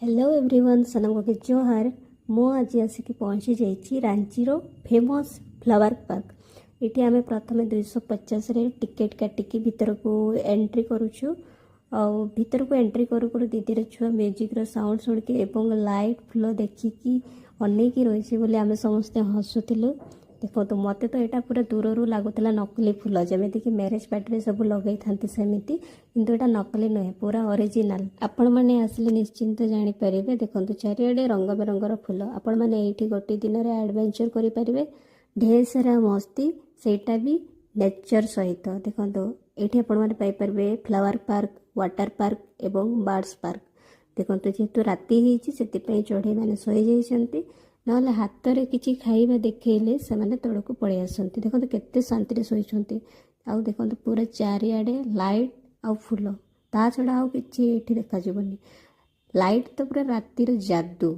Hello everyone सनम के जोहार मु आज आसिक पहुँची जाइए रांची फेमस फ्लावर पार्क। ये आम प्रथम 250 टिकेट काटिकी भितर को एंट्री करुचु। भितर को एंट्री करू करू दीदी छुआ म्यूजिक साउंड शुणिकी एवं लाइट फुल देखिकी अनेक रही बोली आम समस्ते हसुलु। देखो तो मत तो यहाँ पूरा दूर लगुला नकली फुल जमीक मैरेज पार्टी सब लगे था सेमती किंतु यहाँ नकली नुहे पूरा ओरिजिनाल। आपण मैंने आसिले निश्चिंत जानीपर। देखो चारिड़े रंग बेरंगर फुल आपण मैंने ये गोटे दिन में एडवेंचर करेंगे ढेर सारा मस्ती सेटा भी नेचर सहित। देखो ये आपरे फ्लावर पार्क वाटर पार्क एवं बर्ड्स पार्क। देखो जेहेतु राति होती चढ़ई मैंने शोई जाती ना हाथ में किसी खाइबा देखले से तौड़ को पड़े आसती। देखो केते शांति शोती आउ देखो पूरा चारिड़े लाइट आउ फुल ता छड़ा आउ कि देखाजनी लाइट तो पूरा रातिर जादू।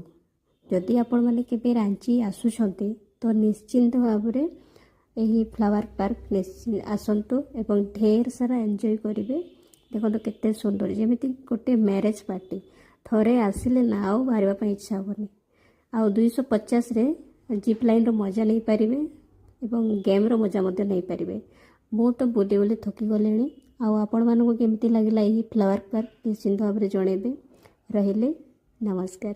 जदि आपण मैंने केबे रांची आसुछंती तो निश्चिंत भाव यही फ्लावर पार्क आसतु एवं ढेर सारा एंजॉय करेंगे। देखो केते सुंदर जमी गोटे मैरेज पार्टी थरे आसिले ना आउ बाहर इच्छा हेनी। आउ 250 जीप लाइन मजा नहीं पारे एवं गेम मजा नहीं पारे। मु तो बुली बुली थकी गले। आपण मानक केमती लगे यही फ्लावर पार्क निश्चिंत भाव में जनइबे। रहिले नमस्कार।